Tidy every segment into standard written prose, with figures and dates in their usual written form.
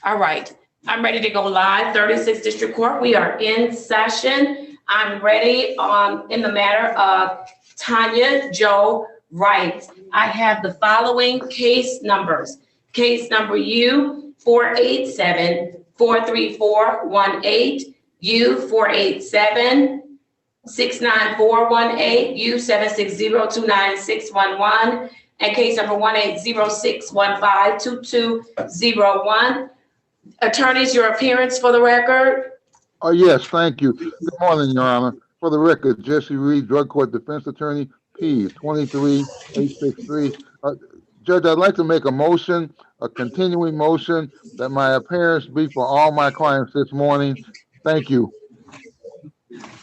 All right, I'm ready to go live. 36th District Court, we are in session. I'm ready in the matter of Tanya Joe Wright. I have the following case numbers. Case number U 487-43418, U 487-69418, U 760-29611, and case number 1806152201. Attorneys, your appearance for the record. Oh, yes, thank you. Good morning, Your Honor. For the record, Jesse Reed, Drug Court Defense Attorney, P 23863. Judge, I'd like to make a continuing motion, that my appearance be for all my clients this morning. Thank you.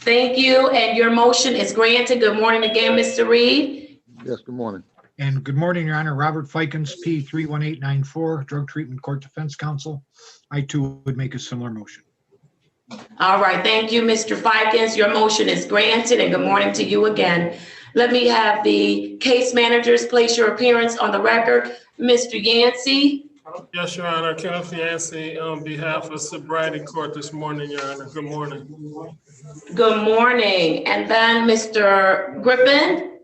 Thank you, and your motion is granted. Good morning again, Mr. Reed. Yes, good morning. And good morning, Your Honor. Robert Fikens, P 31894, Drug Treatment Court Defense Counsel. I too would make a similar motion. All right, thank you, Mr. Fikens. Your motion is granted, and good morning to you again. Let me have the case managers place your appearance on the record. Mr. Yancey. Yes, Your Honor. Kenneth Yancey on behalf of Sobriety Court this morning, Your Honor. Good morning. Good morning. And then Mr. Griffin.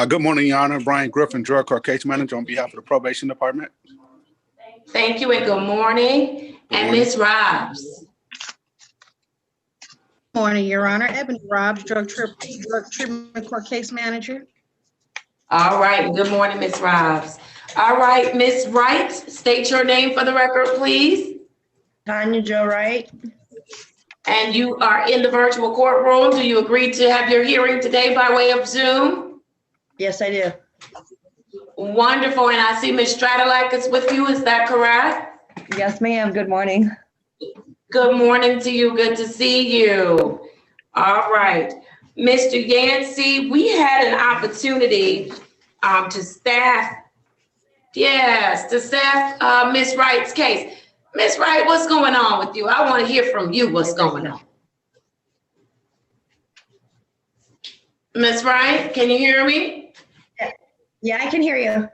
Good morning, Your Honor. Brian Griffin, Drug Court Case Manager on behalf of the Probation Department. Thank you, and good morning. And Ms. Robs. Morning, Your Honor. Ebony Robs, Drug Treatment Court Case Manager. All right, good morning, Ms. Robs. All right, Ms. Wright, state your name for the record, please. Tanya Joe Wright. And you are in the virtual courtroom. Do you agree to have your hearing today by way of Zoom? Yes, I do. Wonderful, and I see Ms. Stradalak is with you, is that correct? Yes, ma'am. Good morning. Good morning to you, good to see you. All right, Mr. Yancey, we had an opportunity to staff Ms. Wright's case. Ms. Wright, what's going on with you? I want to hear from you what's going on. Ms. Wright, can you hear me? Yeah, I can hear you.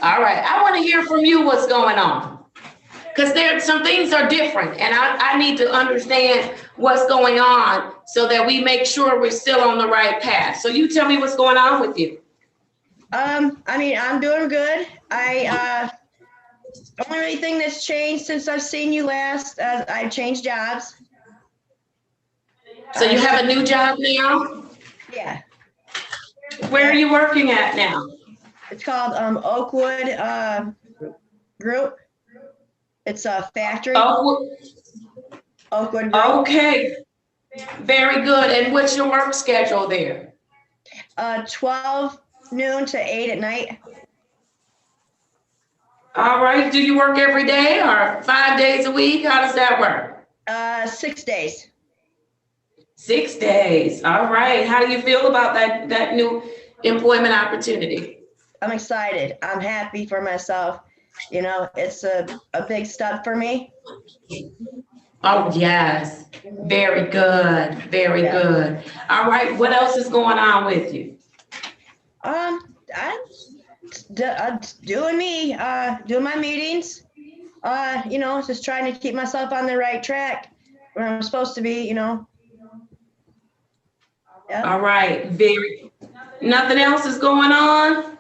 All right, I want to hear from you what's going on. Because some things are different, and I need to understand what's going on so that we make sure we're still on the right path. So you tell me what's going on with you. I mean, I'm doing good. The only thing that's changed since I've seen you last, I've changed jobs. So you have a new job now? Yeah. Where are you working at now? It's called Oakwood Group. It's a factory. Oakwood Group. Okay. Very good. And what's your work schedule there? 12 noon to 8 at night. All right. Do you work every day or 5 days a week? How does that work? 6 days. 6 days. All right. How do you feel about that new employment opportunity? I'm excited. I'm happy for myself. You know, it's a big step for me. Oh, yes. Very good. Very good. All right. What else is going on with you? I'm doing me, doing my meetings, you know, just trying to keep myself on the right track where I'm supposed to be, you know. Yep. All right. Nothing else is going on?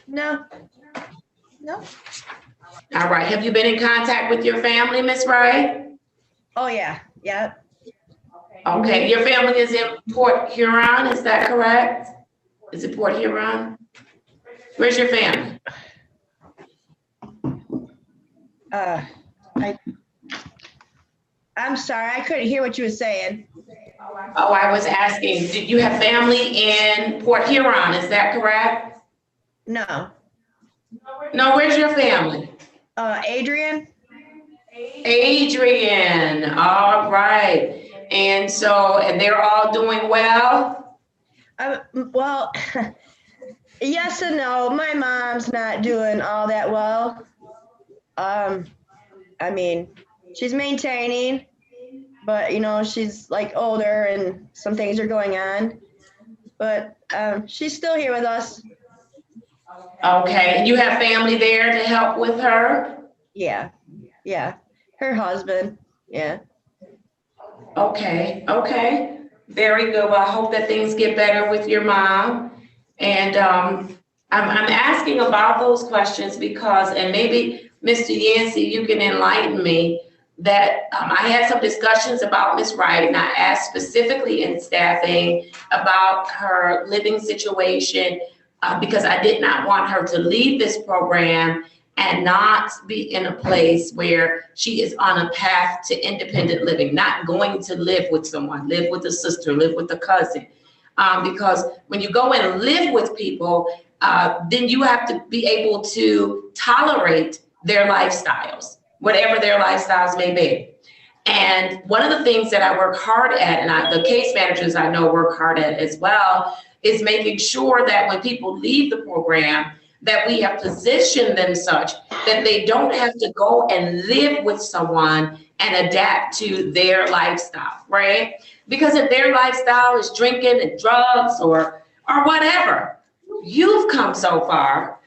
No. All right. Have you been in contact with your family, Miss Wright? Oh, yeah. Yep. Okay. Your family is in Port Huron, is that correct? Is it Port Huron? Where's your family? I'm sorry, I couldn't hear what you were saying. Oh, I was asking, did you have family in Port Huron, is that correct? No. No, where's your family? Adrian. Adrian, all right. And they're all doing well? Well, yes and no. My mom's not doing all that well. I mean, she's maintaining, but you know, she's like older and some things are going on, but she's still here with us. Okay, and you have family there to help with her? Yeah. Yeah, her husband. Yeah. Okay, okay. Very good. Well, I hope that things get better with your mom. And I'm asking about those questions because, and maybe Mr. Yancey, you can enlighten me, that I had some discussions about Miss Wright, and I asked specifically in staffing about her living situation because I did not want her to leave this program and not be in a place where she is on a path to independent living, not going to live with someone, live with a sister, live with a cousin. Because when you go and live with people, then you have to be able to tolerate their lifestyles, whatever their lifestyles may be. And one of the things that I work hard at, and the case managers I know work hard at as well, is making sure that when people leave the program, that we have positioned them such that they don't have to go and live with someone and adapt to their lifestyle, right? Because if their lifestyle is drinking and drugs or whatever, you've come so far,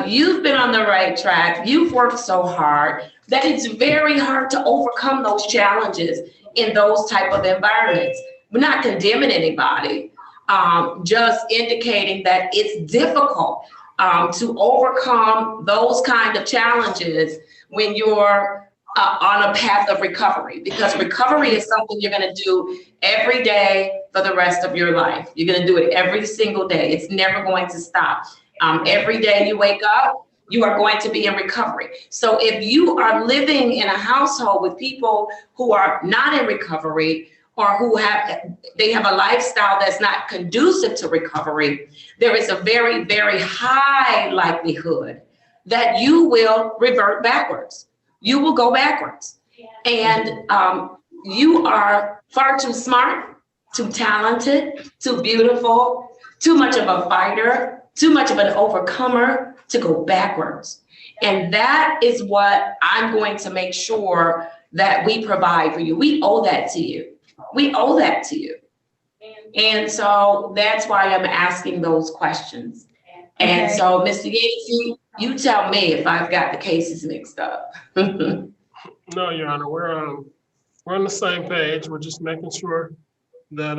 you've been on the right track, you've worked so hard that it's very hard to overcome those challenges in those type of environments. We're not condemning anybody, just indicating that it's difficult to overcome those kind of challenges when you're on a path of recovery, because recovery is something you're going to do every day for the rest of your life. You're going to do it every single day. It's never going to stop. Every day you wake up, you are going to be in recovery. So if you are living in a household with people who are not in recovery, or who have a lifestyle that's not conducive to recovery, there is a very, very high likelihood that you will revert backwards. You will go backwards. And you are far too smart, too talented, too beautiful, too much of a fighter, too much of an overcomer to go backwards. And that is what I'm going to make sure that we provide for you. We owe that to you. We owe that to you. And so that's why I'm asking those questions. And Okay. so, Mr. Yancey, you tell me if I've got the cases mixed up. No, Your Honor, we're on the same page. We're just making sure that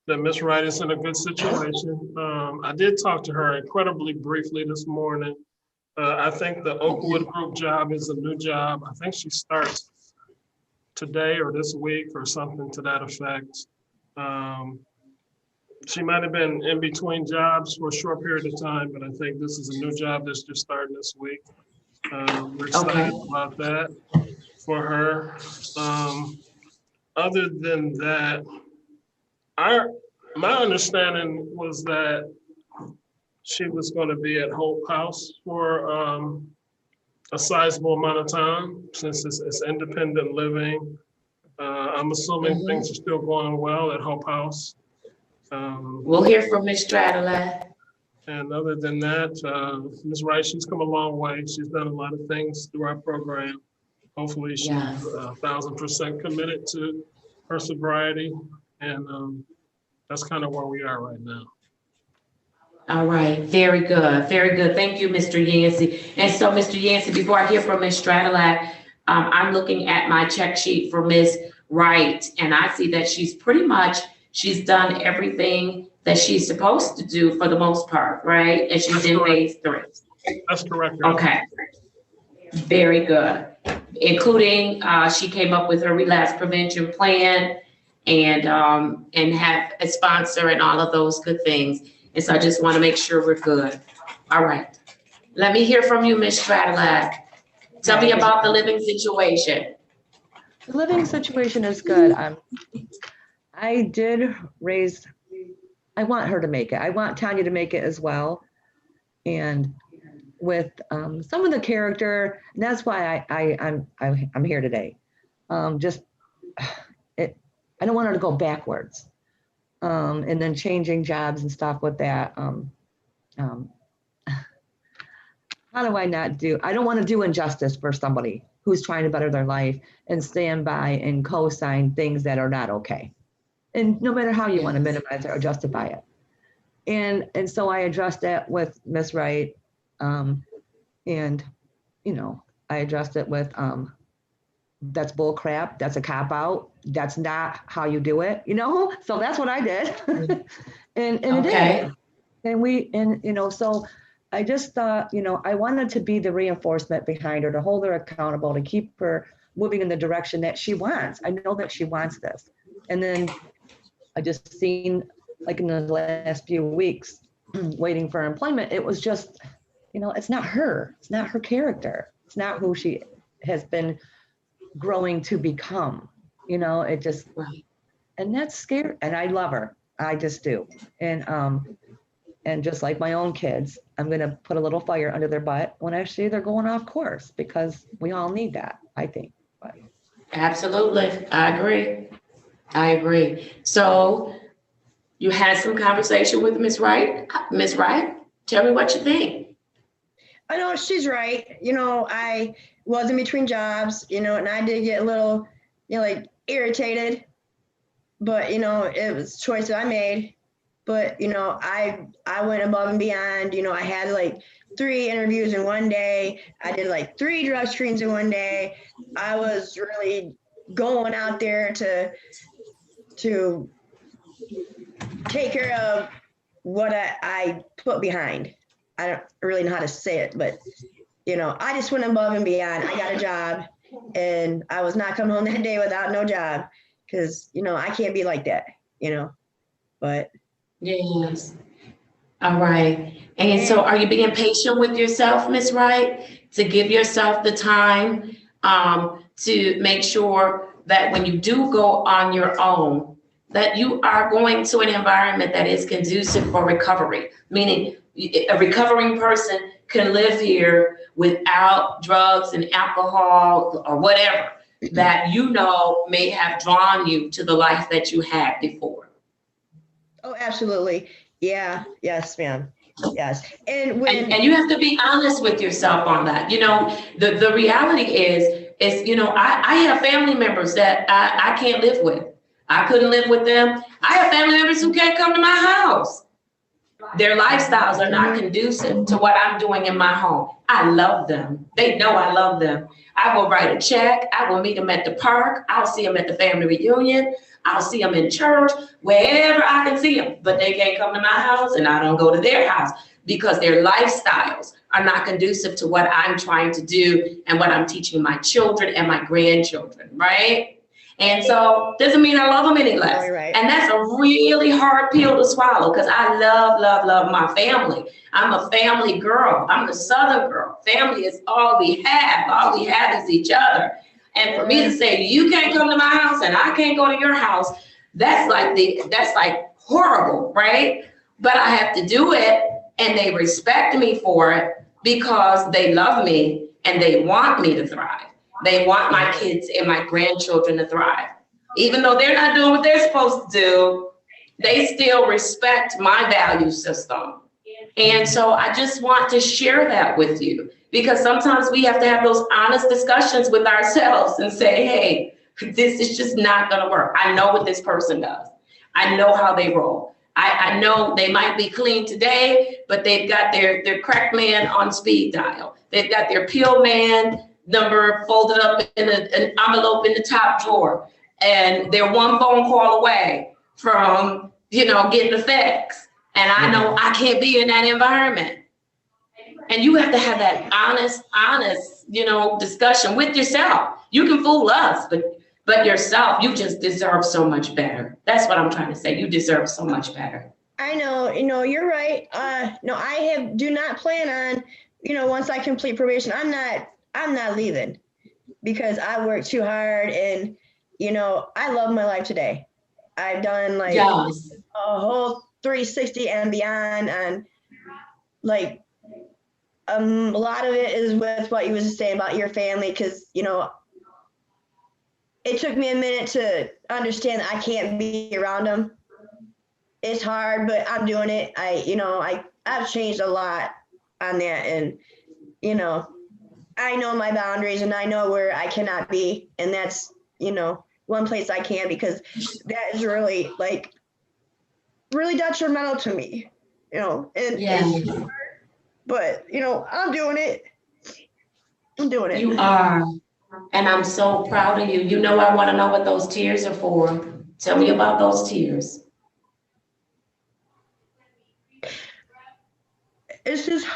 that Ms. Wright is in a good situation. I did talk to her incredibly briefly this morning. I think the Oakwood Group job is a new job. I think she starts today or this week or something to that effect. She might have been in between jobs for a short period of time, but I think this is a new job that's just starting this week. We're excited about that for her. Other than that, my understanding was that she was going to be at Hope House for a sizable amount of time, since it's independent living. I'm assuming things are still going well at Hope House. We'll hear from Ms. Stradilat. And other than that, Ms. Wright, she's come a long way. She's done a lot of things through our program. Hopefully she's 1,000% committed to her sobriety. And that's kind of where we are right now. All right, very good, very good. Thank you, Mr. Yancey. And so, Mr. Yancey, before I hear from Ms. Stradilat, I'm looking at my check sheet for Ms. Wright, and I see that she's done everything that she's supposed to do for the most part, right? And she's in phase 3. That's correct. Okay, very good. Including, she came up with her relapse prevention plan and have a sponsor and all of those good things. And so I just want to make sure we're good. All right. Let me hear from you, Ms. Stradilat. Tell me about the living situation. The living situation is good. I want her to make it. I want Tanya to make it as well. And with some of the character, and that's why I'm here today. I don't want her to go backwards. And then changing jobs and stuff with that. How do I I don't want to do injustice for somebody who's trying to better their life and stand by and co-sign things that are not okay. And no matter how you want to minimize it or justify it. And so I addressed that with Ms. Wright. And, I addressed it with, that's bull crap. That's a cop out. That's not how you do it, you know? So that's what I did. and it Okay. is. And you know, so I just thought, you know, I wanted to be the reinforcement behind her, to hold her accountable, to keep her moving in the direction that she wants. I know that she wants this. And then I just seen, like in the last few weeks, waiting for employment, it was just, you know, it's not her. It's not her character. It's not who she has been growing to become. You know, it just, Right. and that's scary. And I love her. I just do. And just like my own kids, I'm going to put a little fire under their butt when I see they're going off course, because we all need that, I think. But Absolutely. I agree. I agree. So you had some conversation with Ms. Wright. Ms. Wright, tell me what you think. I know she's right. You know, I was in between jobs, you know, and I did get a little, you know, like irritated, but, you know, it was a choice that I made. But, you know, I went above and beyond. You know, I had like 3 interviews in one day. I did like 3 drug screens in one day. I was really going out there to take care of what I put behind. I don't really know how to say it, but, you know, I just went above and beyond. I got a job, and I was not coming home that day without no job, because, you know, I can't be like that, you know, but. Yes. All right. And so are you being patient with yourself, Ms. Wright, to give yourself the time to make sure that when you do go on your own, that you are going to an environment that is conducive for recovery, meaning a recovering person can live here without drugs and alcohol or whatever that you know may have drawn you to the life that you had before. Oh, absolutely. Yeah. Yes, ma'am. Yes. And when, And you have to be honest with yourself on that. You know, the reality is, you know, I have family members that I can't live with. I couldn't live with them. I have family members who can't come to my house. Their lifestyles are not conducive to what I'm doing in my home. I love them. They know I love them. I will write a check. I will meet them at the park. I'll see them at the family reunion. I'll see them in church, wherever I can see them. But they can't come to my house, and I don't go to their house because their lifestyles are not conducive to what I'm trying to do and what I'm teaching my children and my grandchildren, right? And so doesn't mean I love them any less. Right. And that's a really hard pill to swallow, because I love my family. I'm a family girl. I'm a Southern girl. Family is all we have. All we have is each other. And for me to say, you can't come to my house and I can't go to your house, that's like horrible, right? But I have to do it, and they respect me for it because they love me and they want me to thrive. They want my kids and my grandchildren to thrive. Even though they're not doing what they're supposed to do, they still respect my value system. And so I just want to share that with you, because sometimes we have to have those honest discussions with ourselves and say, hey, this is just not going to work. I know what this person does. I know how they roll. I know they might be clean today, but they've got their crack man on speed dial. They've got their pill man number folded up in an envelope in the top drawer. And they're one phone call away from, you know, getting the fix. And I know I can't be in that environment. And you have to have that honest, you know, discussion with yourself. You can fool us, but yourself, you just deserve so much better. That's what I'm trying to say. You deserve so much better. I know, you know, you're right. No, do not plan on, you know, once I complete probation, I'm not leaving, because I worked too hard, and, you know, I love my life today. I've done like Yes. a whole 360 and beyond, and like a lot of it is with what you was saying about your family, because, you know, it took me a minute to understand that I can't be around them. It's hard, but I'm doing it. I've changed a lot on that, and, you know, I know my boundaries, and I know where I cannot be, and that's, you know, one place I can, because that is really detrimental to me, you know, and Yeah. it's hard, but, you know, I'm doing it. I'm doing it. You are. And I'm so proud of you. You know, I want to know what those tears are for. Tell me about those tears. It's just,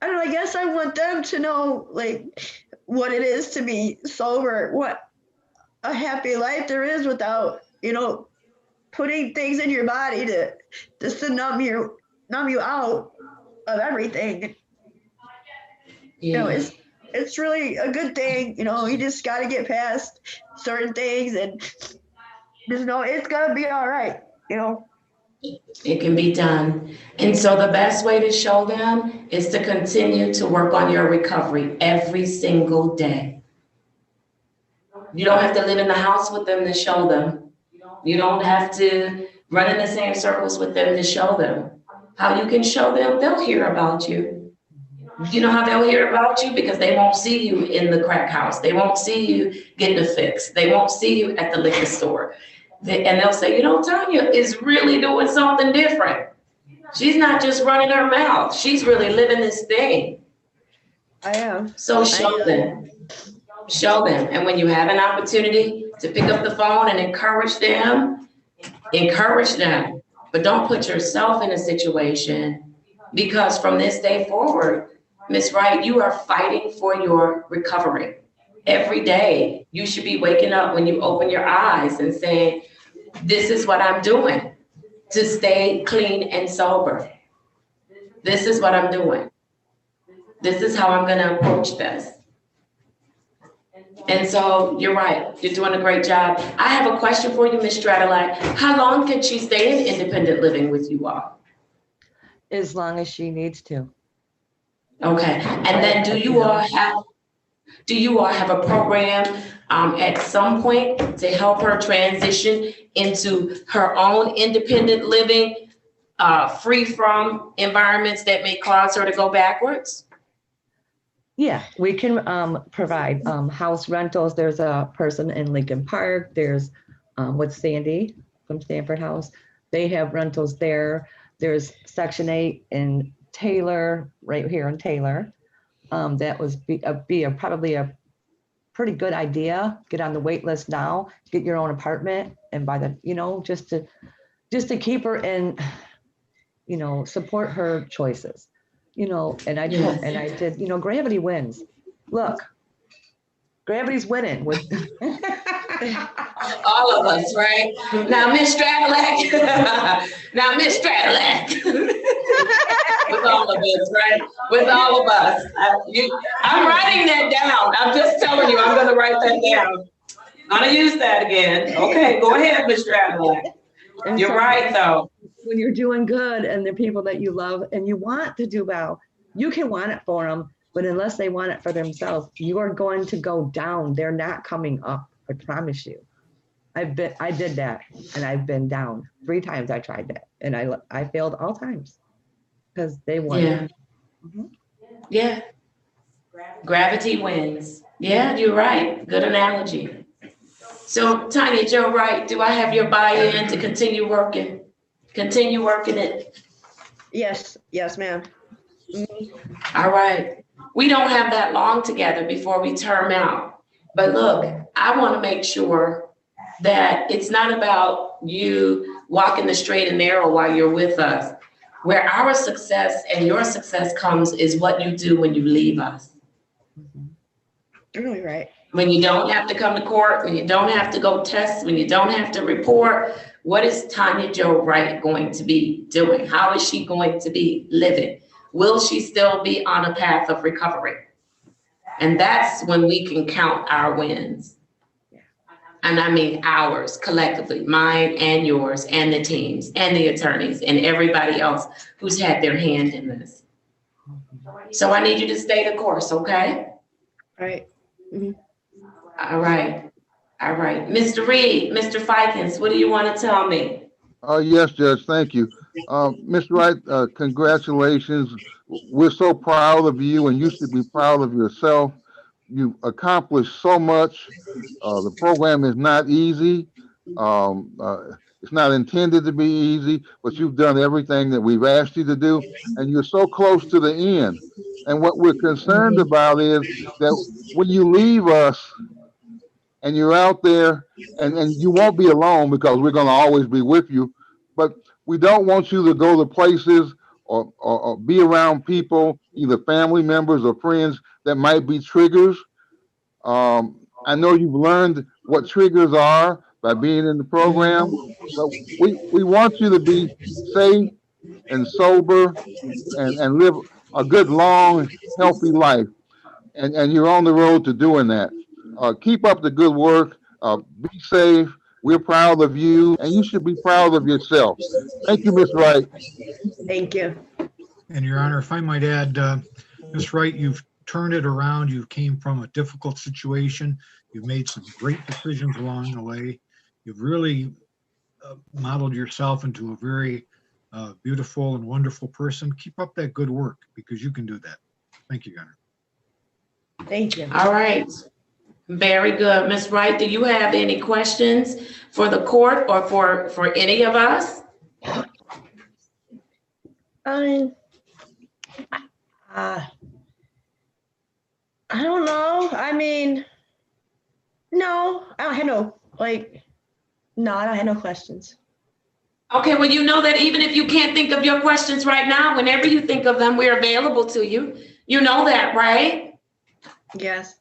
I don't know, I guess I want them to know like what it is to be sober, what a happy life there is without, putting things in your body to just to numb you out of everything. Yeah. It's really a good thing, you just got to get past certain things and just know it's gonna be all right, It can be done. And so the best way to show them is to continue to work on your recovery every single day. You don't have to live in the house with them to show them. You don't have to run in the same circles with them to show them. How you can show them, they'll hear about you. You know how they'll hear about you? Because they won't see you in the crack house. They won't see you getting a fix. They won't see you at the liquor store. And they'll say, Tanya is really doing something different. She's not just running her mouth. She's really living this thing. I am. So show them. Show them. And when you have an opportunity to pick up the phone and encourage them. But don't put yourself in a situation, because from this day forward, Miss Wright, you are fighting for your recovery. Every day, you should be waking up when you open your eyes and saying, this is what I'm doing to stay clean and sober. This is what I'm doing. This is how I'm going to approach this. And so you're right. You're doing a great job. I have a question for you, Ms. Stradalak. How long can she stay in independent living with you all? As long as she needs to. Okay. And then do you all have a program at some point to help her transition into her own independent living, free from environments that may cause her to go backwards? Yeah, we can provide house rentals. There's a person in Lincoln Park. There's with Sandy from Stanford House. They have rentals there. There's Section 8 in Taylor, right here in Taylor. That was probably a pretty good idea. Get on the wait list now, get your own apartment, and by the, just to keep her in, support her choices. And I told, and I did, gravity wins. Look, gravity's winning with all of us, right? Now, Miss Stradalak. With all of us, right? With all of us. I'm writing that down. I'm just telling you, I'm going to write that down. I'm going to use that again. Okay, go ahead, Miss Stradalak. You're right, though. When you're doing good and the people that you love and you want to do well, you can want it for them, but unless they want it for themselves, you are going to go down. They're not coming up, I promise you. I did that, and I've been down 3 times. I tried that, and I failed all times because they won. Yeah. Mm-hmm. Yeah. Gravity wins. Yeah, you're right. Good analogy. So, Tanya Jo Wright, do I have your buy-in to continue working? Continue working it? Yes, ma'am. All right. We don't have that long together before we term out. But look, I want to make sure that it's not about you walking the straight and narrow while you're with us. Where our success and your success comes is what you do when you leave us. You're really right. When you don't have to come to court, when you don't have to go test, when you don't have to report, what is Tanya Jo Wright going to be doing? How is she going to be living? Will she still be on a path of recovery? And that's when we can count our wins. And I mean ours collectively, mine and yours and the teams and the attorneys and everybody else who's had their hand in this. So I need you to stay the course, okay? All right. Mm-hmm. All right. All right. Mr. Reed, Mr. Fikens, what do you want to tell me? Yes, Judge, thank you. Ms. Wright, congratulations. We're so proud of you, and you should be proud of yourself. You've accomplished so much. The program is not easy. It's not intended to be easy, but you've done everything that we've asked you to do, and you're so close to the end. And what we're concerned about is that when you leave us and you're out there, and you won't be alone because we're going to always be with you, but we don't want you to go to places or be around people, either family members or friends, that might be triggers. I know you've learned what triggers are by being in the program, but we want you to be safe and sober and live a good, long, healthy life. And you're on the road to doing that. Keep up the good work. Be safe. We're proud of you, and you should be proud of yourself. Thank you, Ms. Wright. Thank you. And Your Honor, if I might add, Ms. Wright, you've turned it around. You came from a difficult situation. You've made some great decisions along the way. You've really modeled yourself into a very beautiful and wonderful person. Keep up that good work because you can do that. Thank you, Your Honor. Thank you. All right. Very good. Ms. Wright, do you have any questions for the court or for any of us? I don't know. I mean, no, I don't have no questions. Okay, well, you know that even if you can't think of your questions right now, whenever you think of them, we're available to you. You know that, right? Yes.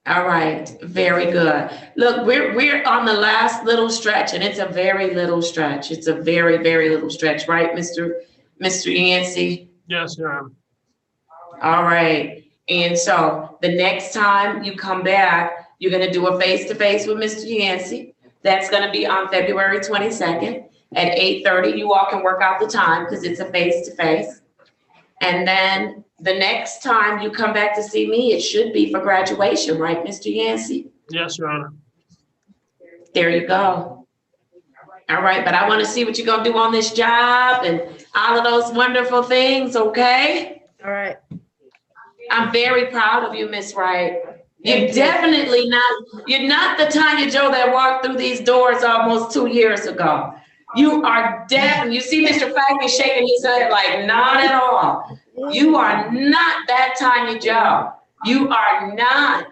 All right, very good. Look, we're on the last little stretch, and it's a very little stretch. It's a very, very little stretch, right, Mr. Yancey? Yes, Your Honor. All right. And so the next time you come back, you're going to do a face-to-face with Mr. Yancey. That's going to be on February 22nd at 8:30. You all can work out the time because it's a face-to-face. And then the next time you come back to see me, it should be for graduation, right, Mr. Yancey? Yes, Your Honor. There you go. All right, but I want to see what you're going to do on this job and all of those wonderful things, okay? All right. I'm very proud of you, Miss Wright. You're definitely you're not the Tanya Joe that walked through these doors almost 2 years ago. You are definitely, you see Mr. Fagan shaking his head like, not at all. You are not that Tanya Joe. You are not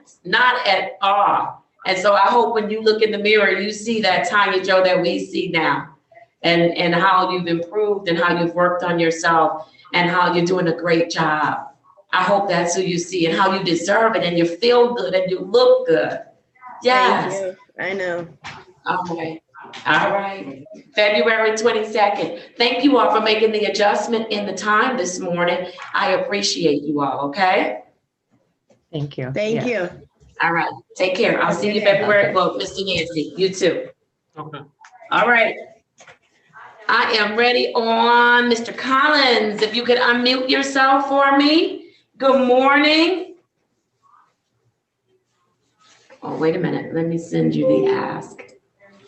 at all. And so I hope when you look in the mirror, you see that Tanya Joe that we see now, and how you've improved and how you've worked on yourself and how you're doing a great job. I hope that's who you see and how you deserve it and you feel good and you look good. Yes. Thank you. I know. All right. All right. February 22nd. Thank you all for making the adjustment in the time this morning. I appreciate you all, okay? Thank you. Thank you. All right. Take care. I'll see you February. Well, Mr. Yancey, you too. Okay. All right. I am ready on Mr. Collins. If you could unmute yourself for me. Good morning. Oh, wait a minute. Let me send you the ask.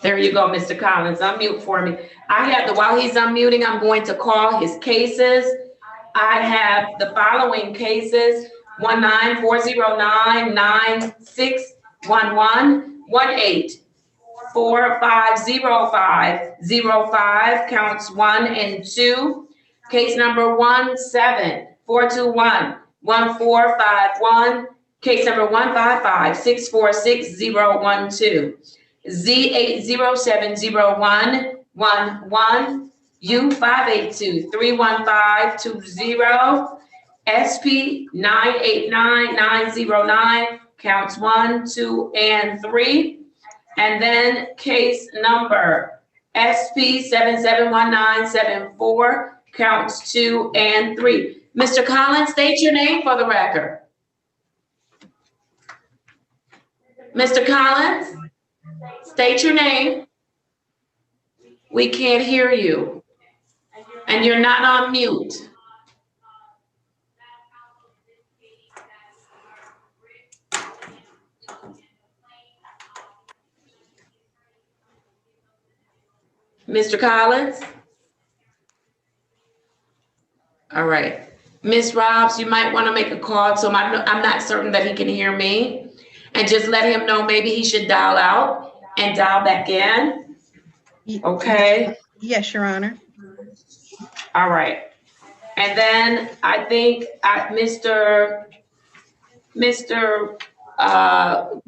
There you go, Mr. Collins. Unmute for me. While he's unmuting, I'm going to call his cases. I have the following cases: 194099611, 18450505, counts 1 and 2. Case number 174211451. Case number 155646012. Z8070111, U58231520, SP 989909, counts 1, 2, and 3. And then case number SP 771974, counts 2 and 3. Mr. Collins, state your name for the record. Mr. Collins, state your name. We can't hear you. And you're not on mute. Mr. Collins? All right. Ms. Robs, you might want to make a call to him. I'm not certain that he can hear me. And just let him know maybe he should dial out and dial back in. Okay, Yes, Your Honor. all right. And then I think Mr.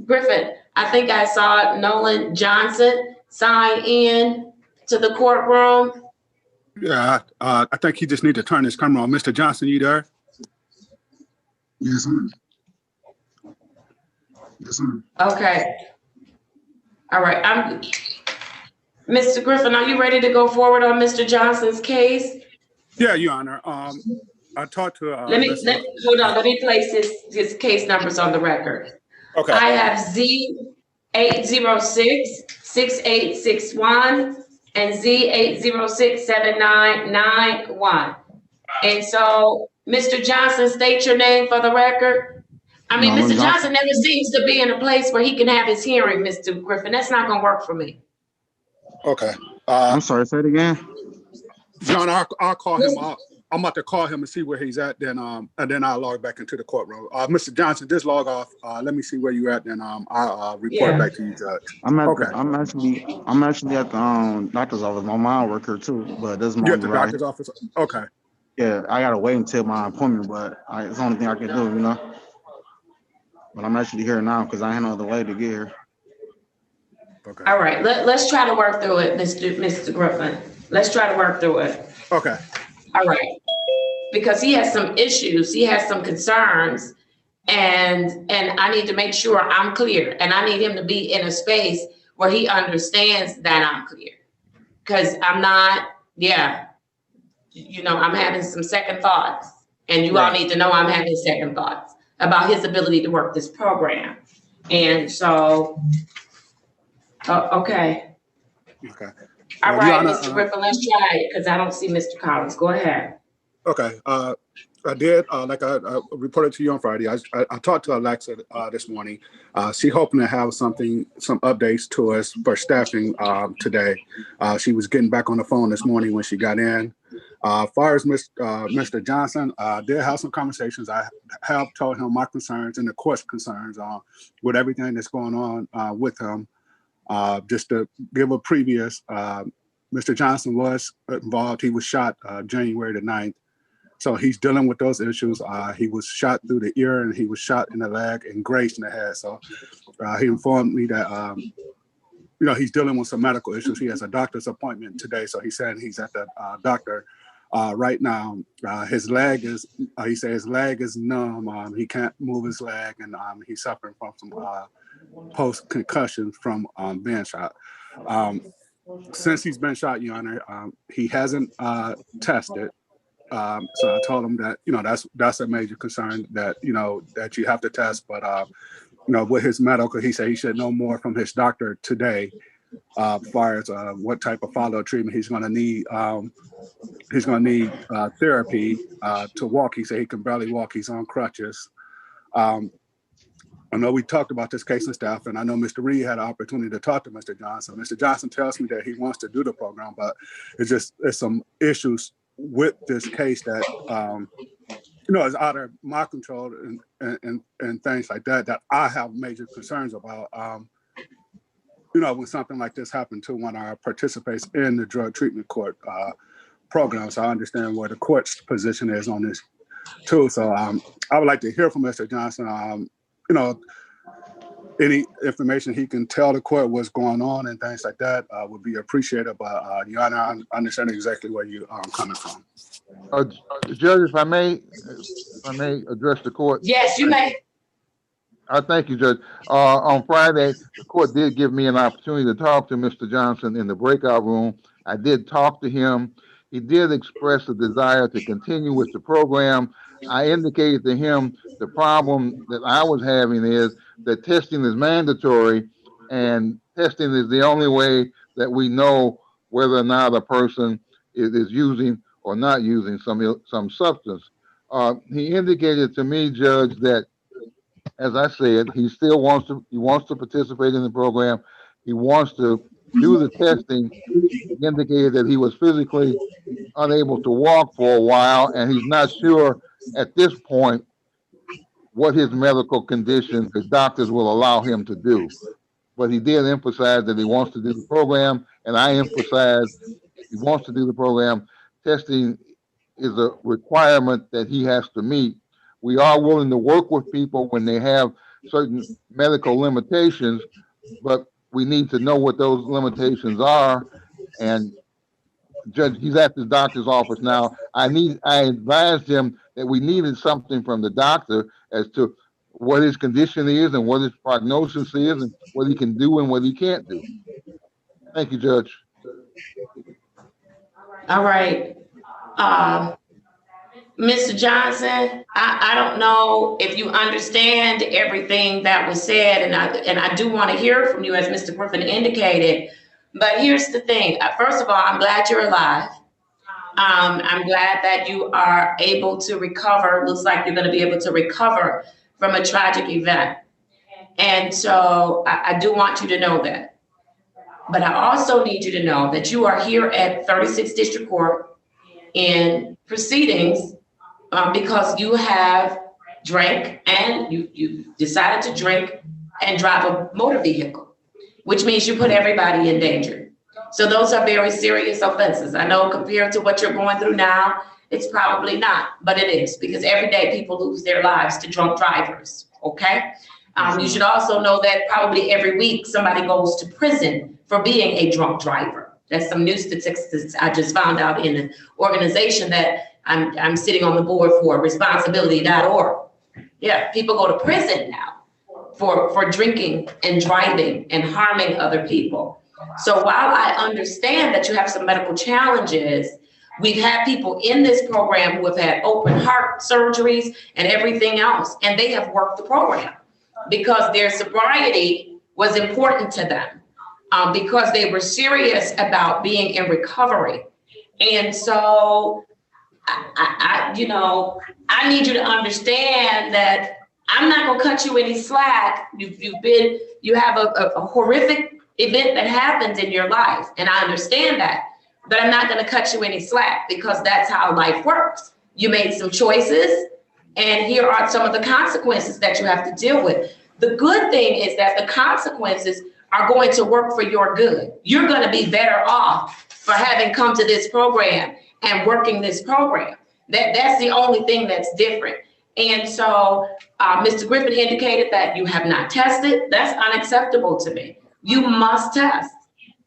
Griffin, I think I saw Nolan Johnson sign in to the courtroom. Yeah, I think he just need to turn his camera on. Mr. Johnson, you there? Yes, sir. Yes, sir. Okay. All right, Mr. Griffin, are you ready to go forward on Mr. Johnson's case? Yeah, Your Honor. I talked to, Hold on, let me place his case numbers on the record. okay, I have Z806-6861 and Z806-7991. And so, Mr. Johnson, state your name for the record. I mean, Nolan Mr. Johnson Johnson. never seems to be in a place where he can have his hearing, Mr. Griffin. That's not gonna work for me. okay. I'm sorry, say it again. John, I'll call him. I'm about to call him and see where he's at. Then, and then I'll log back into the courtroom. Mr. Johnson, just log off. Let me see where you're at. Then, I'll report back to you, Judge. I'm Okay. actually at the doctor's office. My mom work here too, but this You're at the morning, right? doctor's office. Okay. Yeah, I gotta wait until my appointment, but it's the only thing I can do, you know. But I'm actually here now because I had no other way to get here. Okay. All right, let's try to work through it, Mr. Griffin. Let's try to work through it. Okay. All right. Because he has some issues, he has some concerns, and I need to make sure I'm clear, and I need him to be in a space where he understands that I'm clear. Because I'm not, I'm having some second thoughts, and you all need to know I'm having second thoughts about his ability to work this program. And so, okay. Okay. All Your right, Honor, Mr. Griffin, let's try it, because I don't see Mr. Collins. Go ahead. Okay. I did, like I reported to you on Friday. I talked to Alexa this morning. She hoping to have some updates to us for staffing today. She was getting back on the phone this morning when she got in. As far as Mr. Johnson, did have some conversations. I have told him my concerns and the court's concerns with everything that's going on with him. Just to give a previous, Mr. Johnson was involved. He was shot January the 9th. So he's dealing with those issues. He was shot through the ear and he was shot in the leg and grazed in the head. So he informed me that, he's dealing with some medical issues. He has a doctor's appointment today. So he said he's at the doctor right now. His leg is, he said his leg is numb. He can't move his leg and he's suffering from some post-concussion from being shot. Since he's been shot, Your Honor, he hasn't tested. So I told him that, that's a major concern that, that you have to test. But, with his medical, he said he should know more from his doctor today as far as what type of follow-up treatment he's going to need. He's going to need therapy to walk. He said he can barely walk. He's on crutches. I know we talked about this case and staff, and I know Mr. Reed had an opportunity to talk to Mr. Johnson. Mr. Johnson tells me that he wants to do the program, but it's some issues with this case that is out of my control and things like that I have major concerns about. When something like this happened to one of our participants in the drug treatment court program, so I understand where the court's position is on this too. So I would like to hear from Mr. Johnson. Any information he can tell the court what's going on and things like that would be appreciated. But Your Honor, I understand exactly where you are coming from. Judge, if I may address the court. Yes, you may. Thank you, Judge. On Friday, the court did give me an opportunity to talk to Mr. Johnson in the breakout room. I did talk to him. He did express a desire to continue with the program. I indicated to him the problem that I was having is that testing is mandatory, and testing is the only way that we know whether or not a person is using or not using some substance. He indicated to me, Judge, that, as I said, he still wants to participate in the program. He wants to do the testing. He indicated that he was physically unable to walk for a while, and he's not sure at this point what his medical condition, the doctors will allow him to do. But he did emphasize that he wants to do the program, And I emphasize, if he wants to do the program, testing is a requirement that he has to meet. We are willing to work with people when they have certain medical limitations, but we need to know what those limitations are. And Judge, he's at the doctor's office now. I advised him that we needed something from the doctor as to what his condition is and what his prognosis is and what he can do and what he can't do. Thank you, Judge. All right. Mr. Johnson, I don't know if you understand everything that was said, and I do want to hear from you, as Mr. Griffin indicated. But here's the thing. First of all, I'm glad you're alive. I'm glad that you are able to recover. Looks like you're going to be able to recover from a tragic event. And so I do want you to know that. But I also need you to know that you are here at 36th District Court in proceedings because you have drank and you decided to drink and drive a motor vehicle, which means you put everybody in danger. So those are very serious offenses. I know compared to what you're going through now, it's probably not, but it is, because every day people lose their lives to drunk drivers, okay? You should also know that probably every week somebody goes to prison for being a drunk driver. That's some new statistics I just found out in an organization that I'm sitting on the board for, responsibility.org. Yeah, people go to prison now for drinking and driving and harming other people. So while I understand that you have some medical challenges, we've had people in this program who have had open heart surgeries and everything else, and they have worked the program because their sobriety was important to them, because they were serious about being in recovery. And so I need you to understand that I'm not gonna cut you any slack. You have a horrific event that happens in your life, and I understand that, but I'm not gonna cut you any slack because that's how life works. You made some choices, and here are some of the consequences that you have to deal with. The good thing is that the consequences are going to work for your good. You're gonna be better off for having come to this program and working this program. That's the only thing that's different. And so Mr. Griffin indicated that you have not tested. That's unacceptable to me. You must test.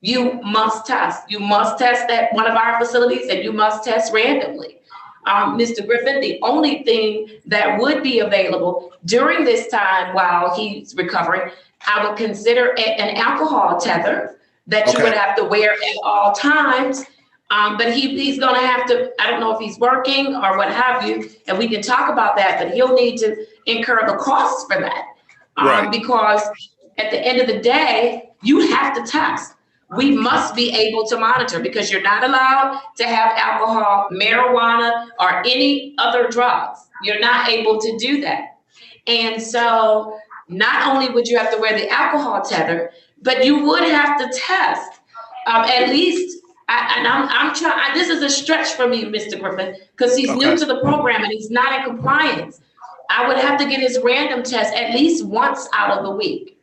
You must test. You must test at one of our facilities, and you must test randomly. Mr. Griffin, the only thing that would be available during this time while he's recovering, I would consider an alcohol tether that you would have to wear at all times. But he's gonna have to, I don't know if he's working or what have you, and we can talk about that, but he'll need to incur the costs for that. Because at the end of the day, you have to test. We must be able to monitor, because you're not allowed to have alcohol, marijuana, or any other drugs. You're not able to do that. And so not only would you have to wear the alcohol tether, but you would have to test at least. I'm trying. This is a stretch for me, Mr. Griffin, because he's new to the program and he's not in compliance. I would have to get his random test at least once out of the week,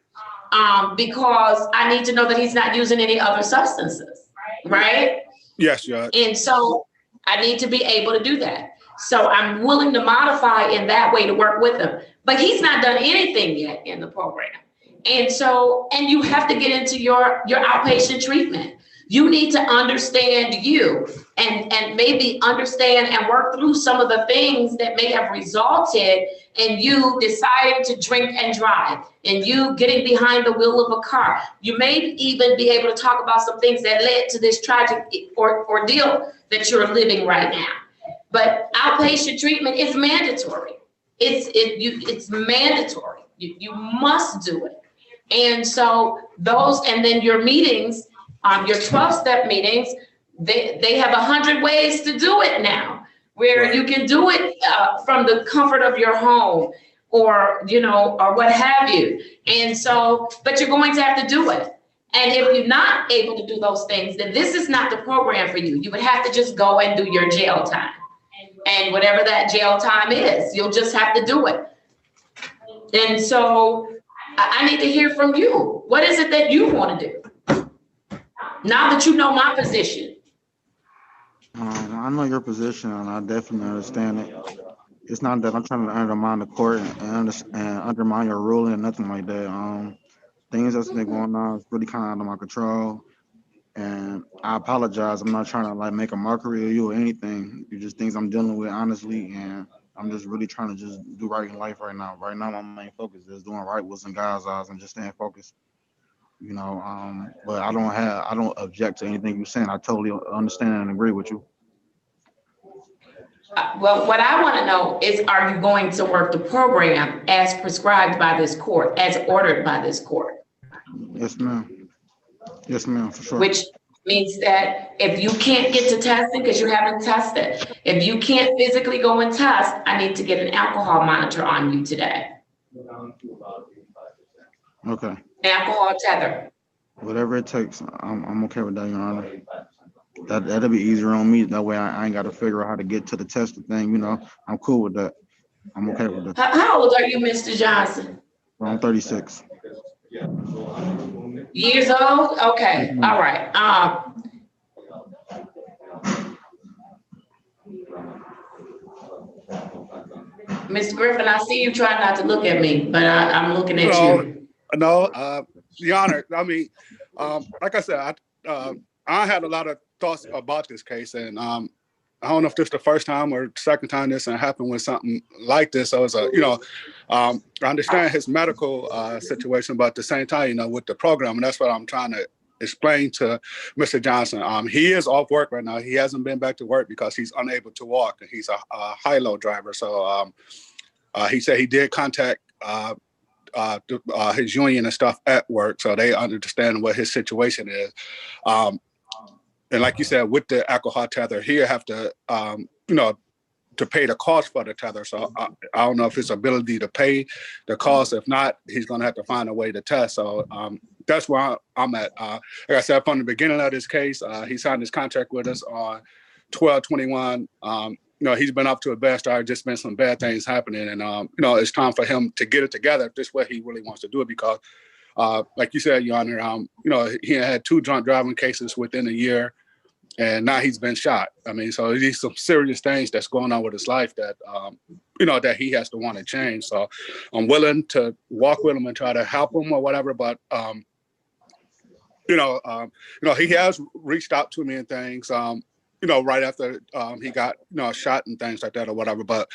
because I need to know that he's not using any other substances, right? Yes, Judge. And so I need to be able to do that. So I'm willing to modify in that way to work with him. But he's not done anything yet in the program. And so, and you have to get into your outpatient treatment. You need to understand you and maybe understand and work through some of the things that may have resulted in you deciding to drink and drive and you getting behind the wheel of a car. You may even be able to talk about some things that led to this tragic ordeal that you're living right now. But outpatient treatment is mandatory. It's mandatory. You must do it. And so those, and then your meetings, your 12-step meetings, they have 100 ways to do it now, where you can do it from the comfort of your home, or or what have you. And so, but you're going to have to do it. And if you're not able to do those things, then this is not the program for you. You would have to just go and do your jail time. And whatever that jail time is, you'll just have to do it. And so I need to hear from you. What is it that you want to do? Now that you know my position. I know your position, and I definitely understand it. It's not that I'm trying to undermine the court and undermine your ruling and nothing like that. Things that's been going on is really kind of out of my control, and I apologize. I'm not trying to like make a mockery of you or anything. It's just things I'm dealing with honestly, and I'm just really trying to just do right in life right now. Right now, my main focus is doing right what's in God's eyes and just staying focused. But I don't object to anything you're saying. I totally understand and agree with you. Well, what I want to know is, are you going to work the program as prescribed by this court, as ordered by this court? Yes, ma'am. Yes, ma'am, for sure. Which means that if you can't get to testing because you haven't tested, if you can't physically go and test, I need to get an alcohol monitor on you today. Okay. Alcohol tether. Whatever it takes, I'm okay with that, Your Honor. That'll be easier on me. That way I ain't got to figure out how to get to the tested thing. I'm cool with that. I'm okay with that. How old are you, Mr. Johnson? I'm 36. Years old? Okay, all right. Mr. Griffin, I see you trying not to look at me, but I'm looking at you. No, Your Honor, I mean, like I said, I had a lot of thoughts about this case, and I don't know if this is the first time or second time this happened with something like this. So it's I understand his medical situation, but at the same time, with the program, and that's what I'm trying to explain to Mr. Johnson. He is off work right now. He hasn't been back to work because he's unable to walk, and he's a high-low driver. So he said he did contact his union and stuff at work, so they understand what his situation is. And like you said, with the alcohol tether, he'll have to, to pay the cost for the tether. So I don't know if his ability to pay the cost. If not, he's going to have to find a way to test. So that's where I'm at. Like I said, from the beginning of this case, he signed his contract with us on 12/21. He's been up to a bad start. Just been some bad things happening, and it's time for him to get it together if this is what he really wants to do it. Because, like you said, Your Honor, he had 2 drunk driving cases within a year, and now he's been shot. I mean, so these some serious things that's going on with his life that that he has to want to change. So I'm willing to walk with him and try to help him or whatever. But he has reached out to me and things. Right after he got, shot and things like that or whatever. But,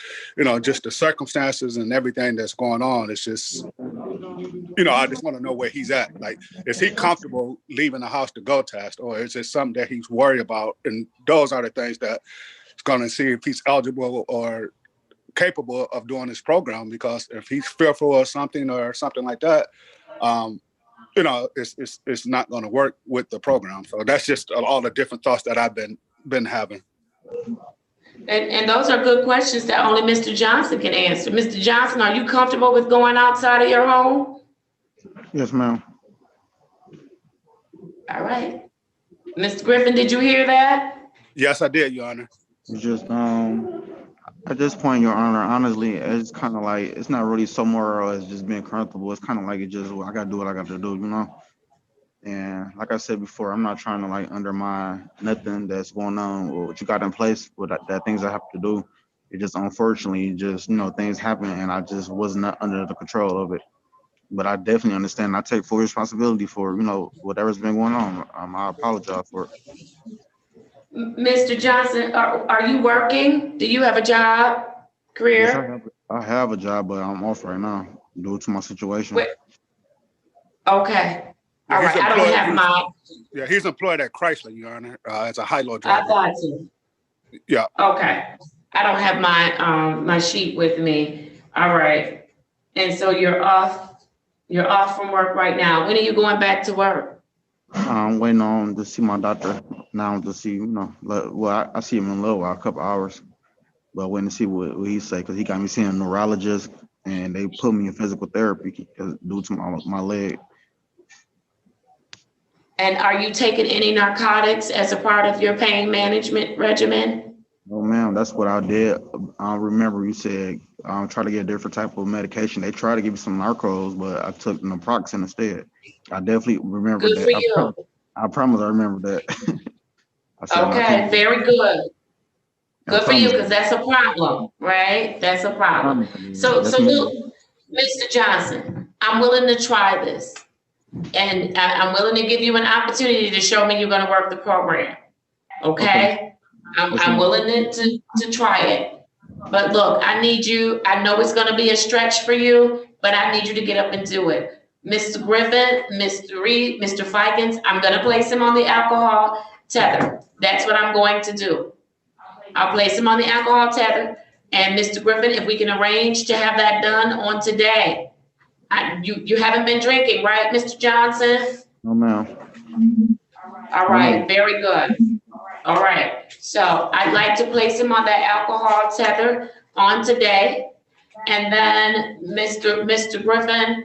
just the circumstances and everything that's going on, it's just, I just want to know where he's at. Like, is he comfortable leaving the house to go test, or is it something that he's worried about? And those are the things that it's going to see if he's eligible or capable of doing this program. Because if he's fearful or something like that, it's not going to work with the program. So that's just all the different thoughts that I've been having. And those are good questions that only Mr. Johnson can answer. Mr. Johnson, are you comfortable with going outside of your home? Yes, ma'am. All right. Mr. Griffin, did you hear that? Yes, I did, Your Honor. It's just at this point, Your Honor, honestly, it's kind of like it's not really so more as just being comfortable. It's kind of like I gotta do what I got to do, And like I said before, I'm not trying to like undermine nothing that's going on or what you got in place with that things I have to do. It just unfortunately things happen and I just was not under the control of it. But I definitely understand. I take full responsibility for whatever's been going on. I apologize for it. Mr. Johnson, are you working? Do you have a job, career? Yes, I have a job, but I'm off right now due to my situation. Wait. Okay. All right. I don't have mine. Yeah, he's employed at Chrysler, Your Honor, as a high-low driver. I got you. Yeah. Okay. I don't have my sheet with me. All right. And so you're off from work right now. When are you going back to work? I'm waiting on to see my doctor now to see, I see him in a little while, a couple hours, but waiting to see what he say, because he got me seeing a neurologist and they put me in physical therapy due to my leg. And are you taking any narcotics as a part of your pain management regimen? No, ma'am, that's what I did. I remember you said try to get a different type of medication. They tried to give me some Narcos, but I took naproxen instead. I definitely remember Good that. for you. I promise I remember that. I said, I Okay, can't- very good. I Good for you, promise. because that's a problem, right? That's a problem. So, Yes, so ma'am. look, Mr. Johnson, I'm willing to try this. And I'm willing to give you an opportunity to show me you're gonna work the program, okay? Yes, I'm ma'am. willing to try it. But look, I need you, I know it's gonna be a stretch for you, but I need you to get up and do it. Mr. Griffin, Mr. Reed, Mr. Fikens, I'm gonna place him on the alcohol tether. That's what I'm going to do. I'll place him on the alcohol tether. And Mr. Griffin, if we can arrange to have that done on today. You haven't been drinking, right, Mr. Johnson? No, ma'am. All right, very good. All right, so I'd like to place him on that alcohol tether on today. And then Mr. Griffin,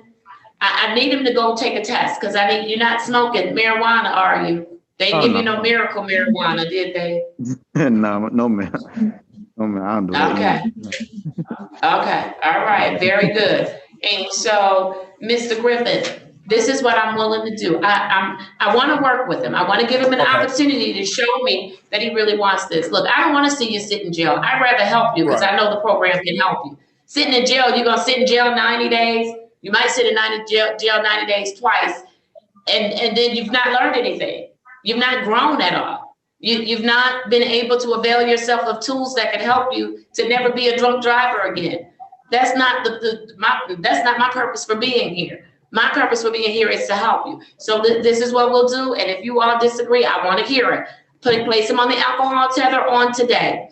I need him to go take a test, because you're not smoking marijuana, are you? They didn't give you no miracle marijuana, did they? No, no, ma'am. No, ma'am, I don't do that. Okay. Okay, all right, very good. And so, Mr. Griffin, this is what I'm willing to do. I want to work with him. I want to give him an opportunity to show me that he really wants this. Look, I don't want to see you sit in jail. I'd rather help you, because I know the program can help you. Sitting in jail, you're going to sit in jail 90 days. You might sit in jail 90 days twice, and then you've not learned anything. You've not grown at all. You've not been able to avail yourself of tools that can help you to never be a drunk driver again. That's not that's not my purpose for being here. My purpose for being here is to help you. So this is what we'll do. And if you all disagree, I want to hear it. Place him on the alcohol tether on today.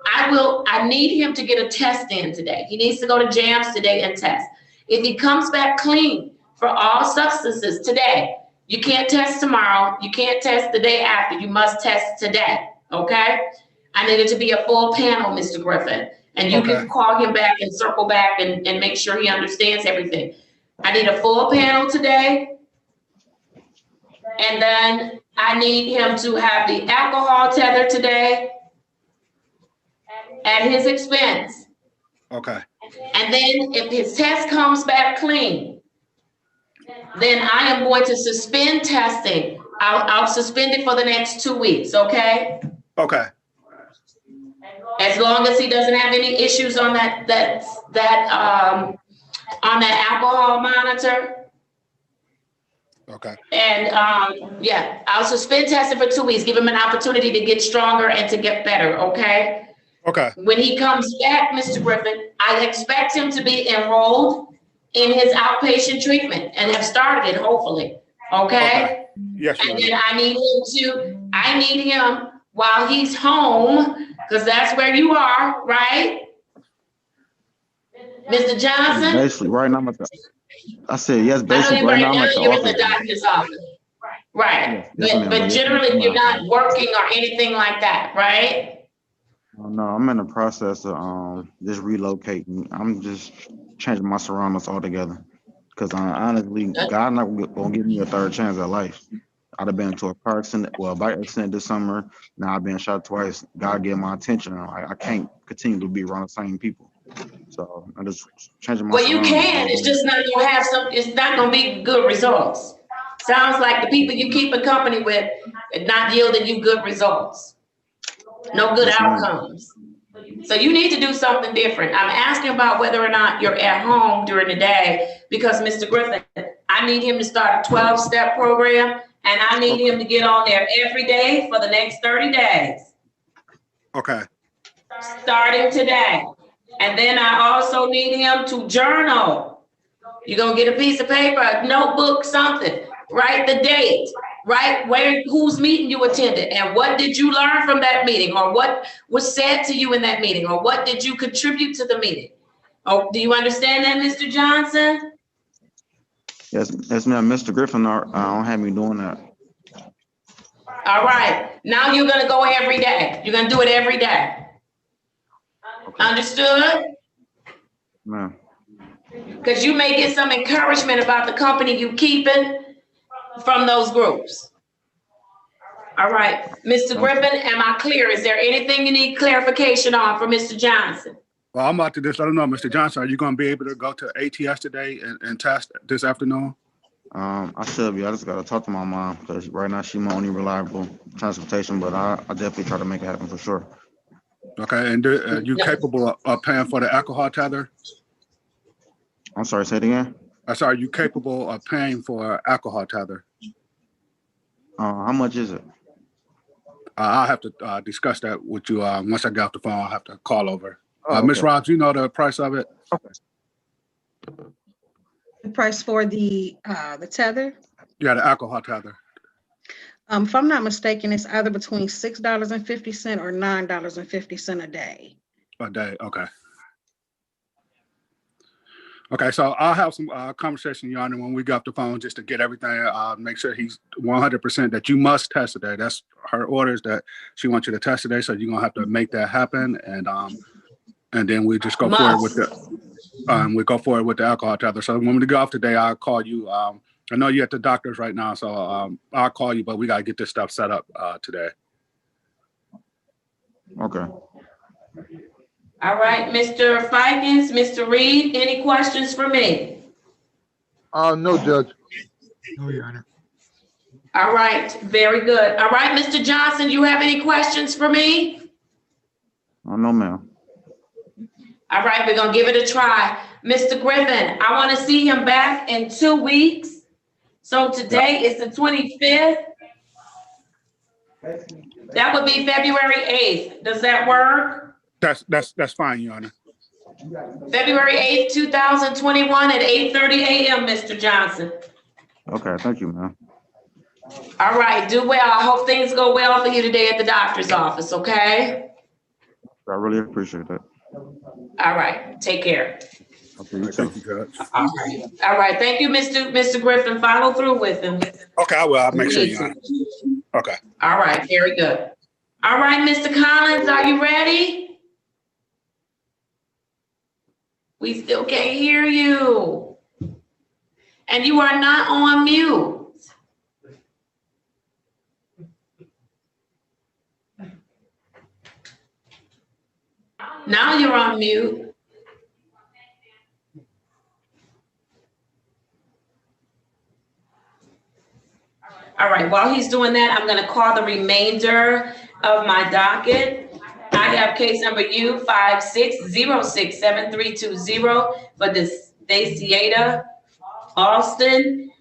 I need him to get a test in today. He needs to go to JAMS today and test. If he comes back clean for all substances today, you can't test tomorrow. You can't test the day after. You must test today, okay? I need it to be a full panel, Mr. Griffin. And you can call him back and circle back and make sure he understands everything. I need a full panel today. And then I need him to have the alcohol tether today at his expense. Okay. And then if his test comes back clean, then I am going to suspend testing. I'll suspend it for the next 2 weeks, okay? Okay. As long as he doesn't have any issues on that alcohol monitor. Okay. And yeah, I'll suspend testing for 2 weeks, give him an opportunity to get stronger and to get better, okay? Okay. When he comes back, Mr. Griffin, I expect him to be enrolled in his outpatient treatment and have started it, hopefully, okay? Yes, and then I need him while he's home, because that's where you are, right? Mr. Johnson? Basically, right now I'm at the, I said, yes, I know basically, you're right now I'm at the you're at the office. doctor's office. Right, Yes, ma'am, but yes, generally ma'am. you're not working or anything like that, right? No, I'm in the process of just relocating. I'm just changing my surroundings altogether. Because honestly, God not gonna give me a third chance at life. I'd have been into a car accident, well, a bike accident this summer. Now I've been shot twice. God get my attention. I can't continue to be around the same people. So I'm just changing my Well, you surroundings. can, it's just not gonna have it's not gonna be good results. Sounds like the people you keep in company with are not yielding you good results. No good outcomes. So you need to do something different. I'm asking about whether or not you're at home during the day, because Mr. Griffin, I need him to start a 12-step program, and I need him to get on there every day for the next 30 days. Okay. Starting today. And then I also need him to journal. You're gonna get a piece of paper, a notebook, something. Write the date, right? Whose meeting you attended, and what did you learn from that meeting, or what was said to you in that meeting, or what did you contribute to the meeting? Oh, do you understand that, Mr. Johnson? Yes, ma'am. Mr. Griffin, I don't have me doing that. All right. Now you're gonna go every day. You're gonna do it every day. Okay. Understood? Ma'am. Because you may get some encouragement about the company you keeping from those groups. All right, Mr. Griffin, am I clear? Is there anything you need clarification on for Mr. Johnson? Well, I'm about to just let him know, Mr. Johnson, are you going to be able to go to ATS today and test this afternoon? I should be. I just gotta talk to my mom because right now she's my only reliable transportation. But I definitely try to make it happen for sure. Okay, and you capable of paying for the alcohol tether? I'm sorry. Say it again. I said, are you capable of paying for alcohol tether? How much is it? I'll have to discuss that with you once I get off the phone. I'll have to call over. Oh, Ms. okay. Robs, you know the price of it? The price for the tether, Yeah, the alcohol tether. if I'm not mistaken, it's either between $6.50 or $9.50 a day. A day, okay. Okay, so I'll have some conversation, Your Honor, when we get off the phone just to get everything, make sure he's 100% that you must test today. That's her orders that she wants you to test today, so you're gonna have to make that happen, and then we just go forward with the alcohol tether. So when we go off today, I'll call you. I know you're at the doctor's right now, so I'll call you, but we gotta get this stuff set up today. Okay. All right, Mr. Fikens, Mr. Reed, any questions for me? No, Judge. No, Your Honor. All right, very good. All right, Mr. Johnson, you have any questions for me? Oh, no, ma'am. All right, we're gonna give it a try. Mr. Griffin, I wanna see him back in 2 weeks. So today is the 25th. That would be February 8th. Does that work? That's fine, Your Honor. February 8th, 2021 at 8:30 a.m., Mr. Johnson. Okay, thank you, ma'am. All right, do well. I hope things go well for you today at the doctor's office, okay? I really appreciate that. All right, take care. Okay, you too. Thank you, Judge. All right, thank you, Mr. Griffin. Follow through with him. Okay, I will. I'll make sure, Your Honor. Okay. All right, very good. All right, Mr. Collins, are you ready? We still can't hear you. And you are not on mute. Now you're on mute. All right, while he's doing that, I'm gonna call the remainder of my docket. I have case number U56067320 for this Daciata Austin.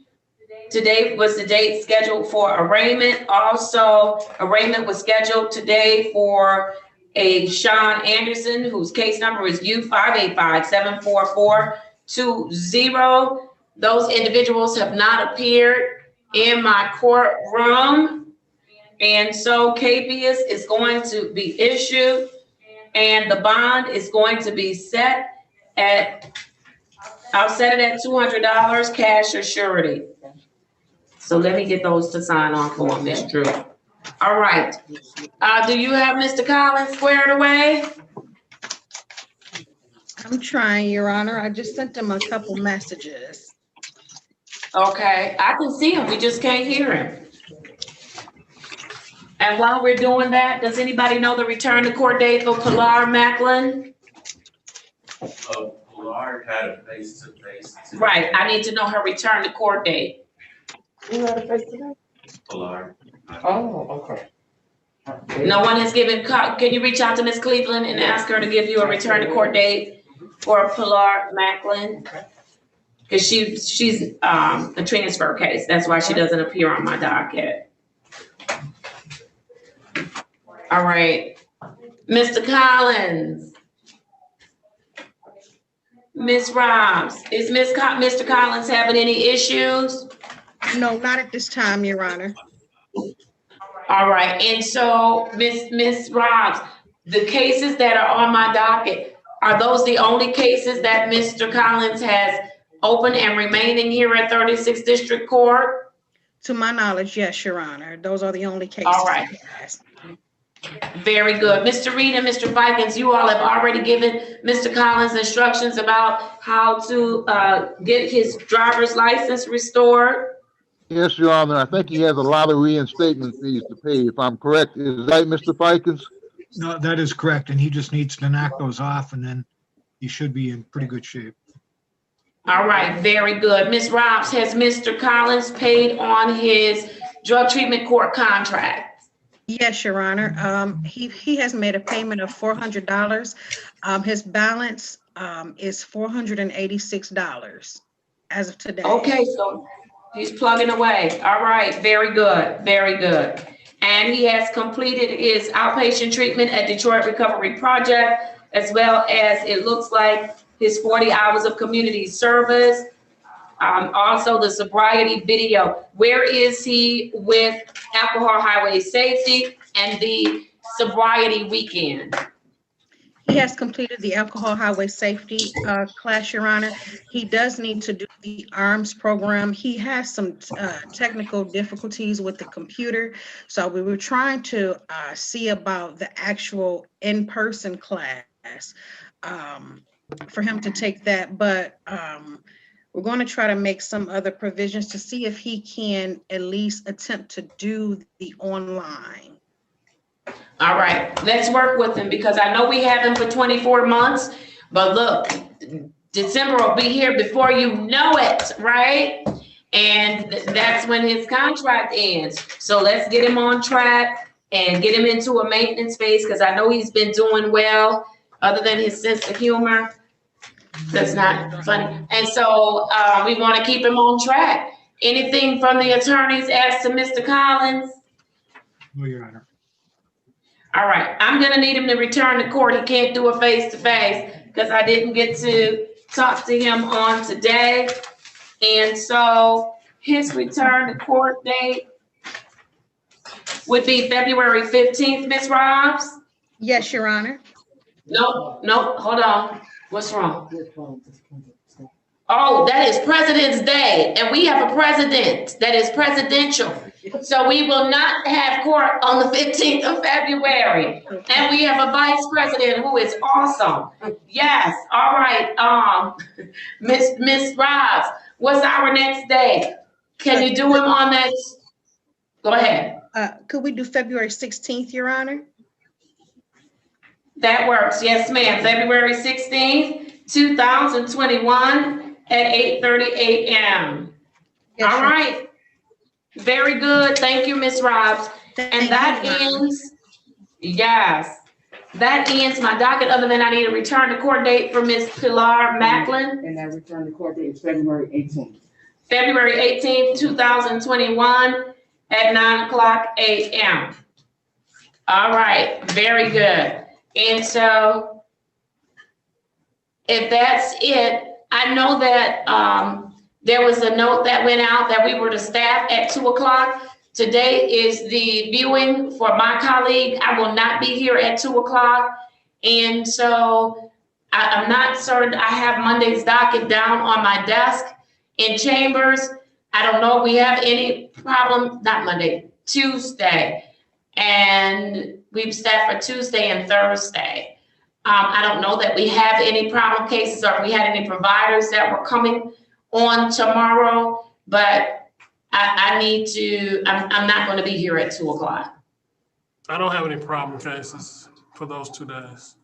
Today was the date scheduled for arraignment. Also, arraignment was scheduled today for a Sean Anderson, whose case number is U585744420. Those individuals have not appeared in my courtroom. And so KBS is going to be issued and the bond is going to be set at, I'll set it at $200 cash or surety. So let me get those to sign off on, Ms. Drew. All right. Do you have Mr. Collins squared away? I'm trying, Your Honor. I just sent him a couple messages. Okay, I can see him. We just can't hear him. And while we're doing that, does anybody know the return to court date for Pilar Macklin? Pilar had a face-to-face. Right, I need to know her return to court date. Pilar. Oh, okay. No one has given, can you reach out to Ms. Cleveland and ask her to give you a return to court date for Pilar Macklin? Because she's a transfer case. That's why she doesn't appear on my docket. All right, Mr. Collins. Ms. Robs, is Mr. Collins having any issues? No, not at this time, Your Honor. All right, and so Ms. Robs, the cases that are on my docket, are those the only cases that Mr. Collins has open and remaining here at 36th District Court? To my knowledge, yes, Your Honor. Those are the only cases. All right. Very good. Mr. Reed and Mr. Vikings, you all have already given Mr. Collins instructions about how to get his driver's license restored. Yes, Your Honor. I think he has a lot of reinstatement fees to pay, if I'm correct. Is that right, Mr. Fikens? No, that is correct. And he just needs to knock those off and then he should be in pretty good shape. All right, very good. Ms. Robs, has Mr. Collins paid on his drug treatment court contract? Yes, Your Honor. He has made a payment of $400. His balance is $486 as of today. Okay, so he's plugging away. All right, very good, very good. And he has completed his outpatient treatment at Detroit Recovery Project, as well as it looks like his 40 hours of community service. Also the sobriety video. Where is he with alcohol highway safety and the sobriety weekend? He has completed the alcohol highway safety class, Your Honor. He does need to do the ARMS program. He has some technical difficulties with the computer. So we were trying to see about the actual in-person class for him to take that. But we're going to try to make some other provisions to see if he can at least attempt to do the online. All right, let's work with him because I know we have him for 24 months, but look, December will be here before you know it, right? And that's when his contract ends. So let's get him on track and get him into a maintenance phase because I know he's been doing well, other than his sense of humor. That's not funny. And so we want to keep him on track. Anything from the attorneys as to Mr. Collins? No, Your Honor. All right, I'm gonna need him to return to court. He can't do a face-to-face because I didn't get to talk to him on today. And so his return to court date would be February 15th, Ms. Robs? Yes, Your Honor. Nope, hold on. What's wrong? Oh, that is President's Day, and we have a president that is presidential. So we will not have court on the 15th of February. And we have a vice president who is awesome. Yes, all right, Miss Robs, what's our next day? Can you do him on that? Go ahead. Could we do February 16th, Your Honor? That works, yes, ma'am. February 16th, 2021 at 8:30 a.m. Yes, All Your right. Very good. Thank you, Ms. Robs. Thank And that you, Your Honor. ends, yes, that ends my docket, other than I need a return to court date for Ms. Pilar Macklin. And that return to court date is February 18th. February 18th, 2021 at 9:00 a.m. All right, very good. And so if that's it, I know that there was a note that went out that we were to staff at 2:00. Today is the viewing for my colleague. I will not be here at 2:00. And so I'm not certain. I have Monday's docket down on my desk in chambers. I don't know if we have any problem, not Monday, Tuesday. And we've staffed for Tuesday and Thursday. I don't know that we have any problem cases or if we had any providers that were coming on tomorrow, but I'm not going to be here at 2:00. I don't have any problem cases for those 2 days.